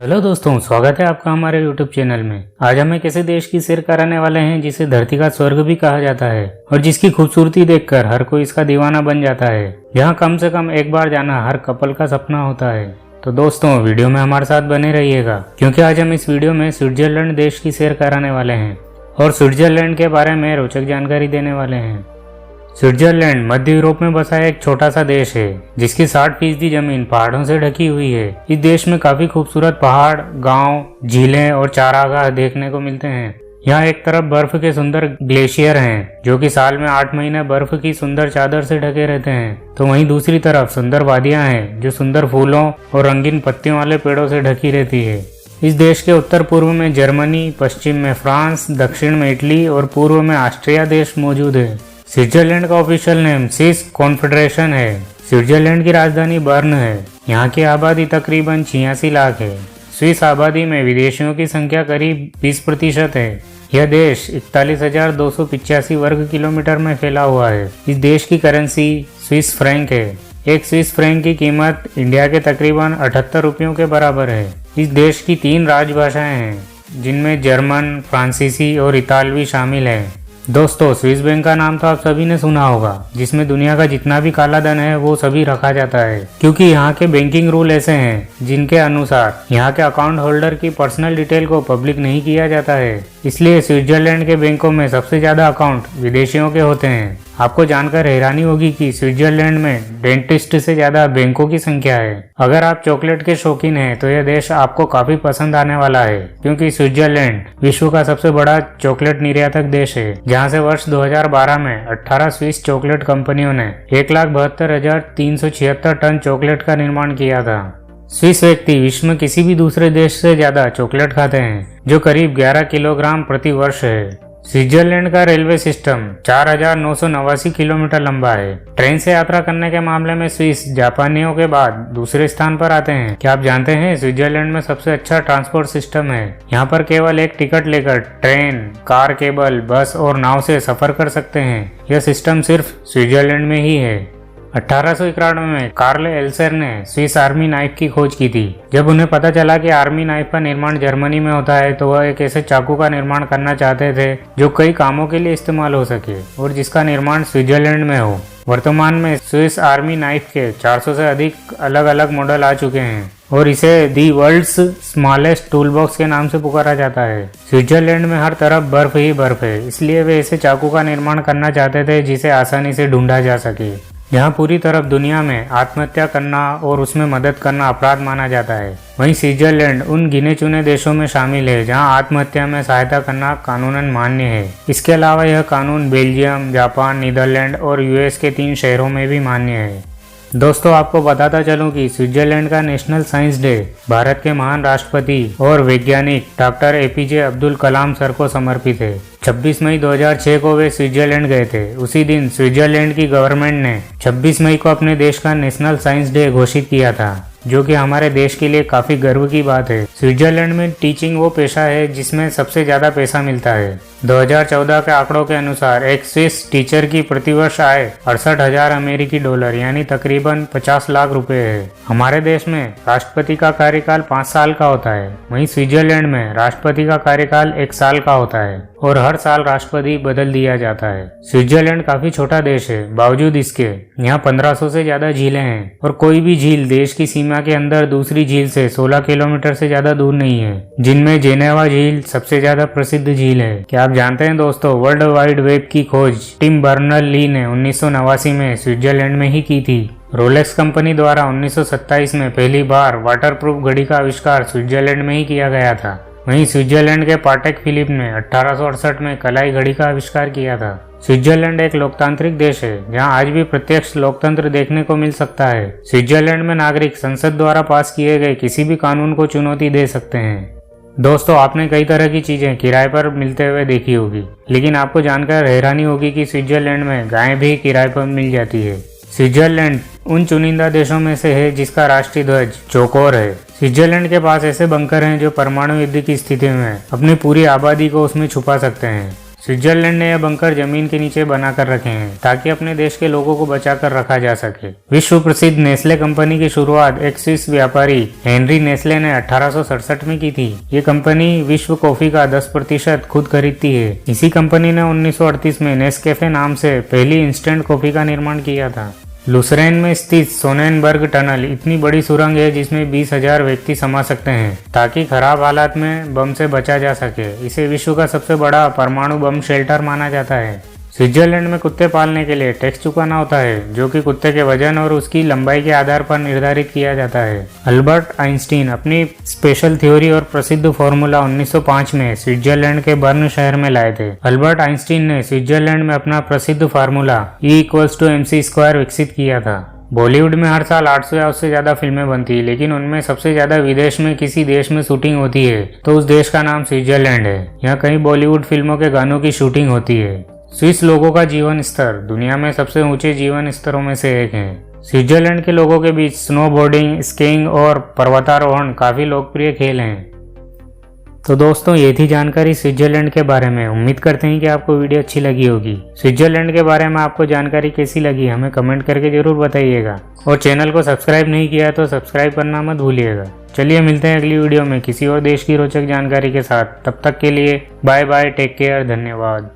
Hello दोस्तों, स्वागत है आपका हमारे यूट्यूब चैनल में। आज हम एक ऐसे देश की सैर कराने वाले हैं जिसे धरती का स्वर्ग भी कहा जाता है और जिसकी खूबसूरती देखकर हर कोई इसका दीवाना बन जाता है। यहाँ कम से कम एक बार जाना हर कपल का सपना होता है। तो दोस्तों, वीडियो में हमारे साथ बने रहिएगा क्योंकि आज हम इस वीडियो में स्विट्जरलैंड देश की सैर कराने वाले हैं और स्विट्जरलैंड के बारे में रोचक जानकारी देने वाले हैं। स्विट्जरलैंड मध्य यूरोप में बसा एक छोटा सा देश है जिसकी 60% जमीन पहाड़ों से ढकी हुई है। इस देश में काफी खूबसूरत पहाड़, गांव, झीलें और चारागाह देखने को मिलते हैं। यहाँ एक तरफ बर्फ के सुंदर ग्लेशियर हैं जो कि साल में 8 महीने बर्फ की सुंदर चादर से ढके रहते हैं, तो वहीं दूसरी तरफ सुंदर वादियां हैं जो सुंदर फूलों और रंगीन पत्तियों वाले पेड़ों से ढकी रहती है। इस देश के उत्तर पूर्व में जर्मनी, पश्चिम में फ्रांस, दक्षिण में इटली और पूर्व में ऑस्ट्रिया देश मौजूद है। स्विट्जरलैंड का ऑफिशियल नेम स्विस कॉन्फेडरेशन है। स्विट्जरलैंड की राजधानी बर्न है। यहाँ की आबादी तकरीबन 86 लाख है। स्विस आबादी में विदेशियों की संख्या करीब 20% है। यह देश 41,285 वर्ग किलोमीटर में फैला हुआ है। इस देश की करेंसी स्विस फ्रैंक है। एक स्विस फ्रैंक की कीमत इंडिया के तकरीबन 78 रुपयों के बराबर है। इस देश की 3 राजभाषाएं हैं जिनमें जर्मन, फ्रांसीसी और इतालवी शामिल है। दोस्तों, स्विस बैंक का नाम तो आप सभी ने सुना होगा, जिसमें दुनिया का जितना भी काला धन है वो सभी रखा जाता है क्योंकि यहाँ के बैंकिंग रूल ऐसे हैं जिनके अनुसार यहाँ के अकाउंट होल्डर की पर्सनल डिटेल को पब्लिक नहीं किया जाता है। इसलिए स्विट्जरलैंड के बैंकों में सबसे ज्यादा अकाउंट विदेशियों के होते हैं। आपको जानकर हैरानी होगी कि स्विट्जरलैंड में डेंटिस्ट से ज्यादा बैंकों की संख्या है। अगर आप चॉकलेट के शौकीन हैं तो यह देश आपको काफी पसंद आने वाला है क्योंकि स्विट्जरलैंड विश्व का सबसे बड़ा चॉकलेट निर्यातक देश है, जहां से वर्ष 2012 में 18 स्विस चॉकलेट कंपनियों ने 1,72,376 टन चॉकलेट का निर्माण किया था। स्विस व्यक्ति विश्व में किसी भी दूसरे देश से ज्यादा चॉकलेट खाते हैं, जो करीब 11 किलोग्राम प्रति वर्ष है। स्विट्जरलैंड का रेलवे सिस्टम 4,989 किलोमीटर लंबा है। ट्रेन से यात्रा करने के मामले में स्विस जापानियों के बाद दूसरे स्थान पर आते हैं। क्या आप जानते हैं स्विट्जरलैंड में सबसे अच्छा ट्रांसपोर्ट सिस्टम है। यहाँ पर केवल एक टिकट लेकर ट्रेन, कार, केबल, बस और नाव से सफर कर सकते हैं। यह सिस्टम सिर्फ स्विट्जरलैंड में ही है। 1891 में कार्ल एल्सर ने स्विस आर्मी नाइफ की खोज की थी। जब उन्हें पता चला कि आर्मी नाइफ का निर्माण जर्मनी में होता है तो वह एक ऐसे चाकू का निर्माण करना चाहते थे जो कई कामों के लिए इस्तेमाल हो सके और जिसका निर्माण स्विट्जरलैंड में हो। वर्तमान में स्विस आर्मी नाइफ के 400 से अधिक अलग अलग मॉडल आ चुके हैं और इसे the world's smallest tool box के नाम से पुकारा जाता है। स्विट्जरलैंड में हर तरफ बर्फ ही बर्फ है, इसलिए वे ऐसे चाकू का निर्माण करना चाहते थे जिसे आसानी से ढूंढा जा सके। यहाँ पूरी तरफ दुनिया में आत्महत्या करना और उसमें मदद करना अपराध माना जाता है। वहीं स्विट्जरलैंड उन गिने चुने देशों में शामिल है जहाँ आत्महत्या में सहायता करना कानूनन मान्य है। इसके अलावा यह कानून बेल्जियम, जापान, नीदरलैंड और यूएस के 3 शहरों में भी मान्य है। दोस्तों, आपको बताता चलूं कि स्विट्जरलैंड का नेशनल साइंस डे भारत के महान राष्ट्रपति और वैज्ञानिक doctor APJ Abdul Kalam sir को समर्पित है। 26 मई 2006 को वे स्विट्जरलैंड गए थे। उसी दिन स्विट्जरलैंड की गवर्नमेंट ने 26 मई को अपने देश का नेशनल साइंस डे घोषित किया था, जो कि हमारे देश के लिए काफी गर्व की बात है। स्विट्जरलैंड में टीचिंग वो पेशा है जिसमें सबसे ज्यादा पैसा मिलता है। 2014 के आंकड़ों के अनुसार एक स्विस टीचर की प्रतिवर्ष आय 68,000 अमेरिकी डॉलर यानी तकरीबन 50 लाख रुपए है। हमारे देश में राष्ट्रपति का कार्यकाल 5 साल का होता है, वहीं स्विट्जरलैंड में राष्ट्रपति का कार्यकाल 1 साल का होता है और हर साल राष्ट्रपति बदल दिया जाता है। स्विट्जरलैंड काफी छोटा देश है, बावजूद इसके यहाँ 1500 से ज्यादा झीलें हैं और कोई भी झील देश की सीमा के अंदर दूसरी झील से 16 किलोमीटर से ज्यादा दूर नहीं है, जिनमें जेनेवा झील सबसे ज्यादा प्रसिद्ध झील है। क्या आप जानते हैं दोस्तों, वर्ल्ड वाइड वेब की खोज टिम बर्नर-ली ने 1989 में स्विट्जरलैंड में ही की थी। रोलेक्स कंपनी द्वारा 1927 में पहली बार वाटरप्रूफ घड़ी का आविष्कार स्विट्जरलैंड में ही किया गया था। वहीं स्विट्जरलैंड के पाटेक फिलिप ने 1868 में कलाई घड़ी का आविष्कार किया था। स्विट्जरलैंड एक लोकतांत्रिक देश है जहां आज भी प्रत्यक्ष लोकतंत्र देखने को मिल सकता है। स्विट्जरलैंड में नागरिक संसद द्वारा पास किए गए किसी भी कानून को चुनौती दे सकते हैं। दोस्तों, आपने कई तरह की चीजें किराए पर मिलते हुए देखी होगी, लेकिन आपको जानकर हैरानी होगी कि स्विट्जरलैंड में गायें भी किराए पर मिल जाती है। स्विट्जरलैंड उन चुनिंदा देशों में से है जिसका राष्ट्रीय ध्वज चौकोर है। स्विट्जरलैंड के पास ऐसे बंकर हैं जो परमाणु युद्ध की स्थिति में अपनी पूरी आबादी को उसमें छुपा सकते हैं। स्विट्जरलैंड ने यह बंकर जमीन के नीचे बनाकर रखे हैं ताकि अपने देश के लोगों को बचाकर रखा जा सके। विश्व प्रसिद्ध नेस्ले कंपनी की शुरुआत एक स्विस व्यापारी हेनरी नेस्ले ने 1867 में की थी। ये कंपनी विश्व कॉफी का 10% खुद खरीदती है। इसी कंपनी ने 1938 में नेस्कैफे नाम से पहली इंस्टेंट कॉफी का निर्माण किया था। लुसरेन में स्थित सोनेनबर्ग टनल इतनी बड़ी सुरंग है जिसमें 20,000 व्यक्ति समा सकते हैं ताकि खराब हालात में बम से बचा जा सके। इसे विश्व का सबसे बड़ा परमाणु बम शेल्टर माना जाता है। स्विट्जरलैंड में कुत्ते पालने के लिए टैक्स चुकाना होता है जो कि कुत्ते के वजन और उसकी लंबाई के आधार पर निर्धारित किया जाता है। अल्बर्ट आइंस्टीन अपनी स्पेशल थ्योरी और प्रसिद्ध फॉर्मूला 1905 में स्विट्जरलैंड के बर्न शहर में लाए थे। अल्बर्ट आइंस्टीन ने स्विट्जरलैंड में अपना प्रसिद्ध फार्मूला E=mc² विकसित किया था। बॉलीवुड में हर साल 800 या उससे ज्यादा फिल्में बनती है, लेकिन उनमें सबसे ज्यादा विदेश में किसी देश में शूटिंग होती है तो उस देश का नाम स्विट्जरलैंड है। यहाँ कई बॉलीवुड फिल्मों के गानों की शूटिंग होती है। स्विस लोगों का जीवन स्तर दुनिया में सबसे ऊंचे जीवन स्तरों में से एक है। स्विट्जरलैंड के लोगों के बीच स्नोबोर्डिंग, स्कीइंग और पर्वतारोहण काफी लोकप्रिय खेल हैं। तो दोस्तों, ये थी जानकारी स्विट्जरलैंड के बारे में। उम्मीद करते हैं कि आपको वीडियो अच्छी लगी होगी। स्विट्जरलैंड के बारे में आपको जानकारी कैसी लगी हमें कमेंट करके जरूर बताइएगा, और चैनल को सब्सक्राइब नहीं किया तो सब्सक्राइब करना मत भूलिएगा। चलिए मिलते हैं अगली वीडियो में किसी और देश की रोचक जानकारी के साथ। तब तक के लिए बाय बाय, टेक केयर, धन्यवाद।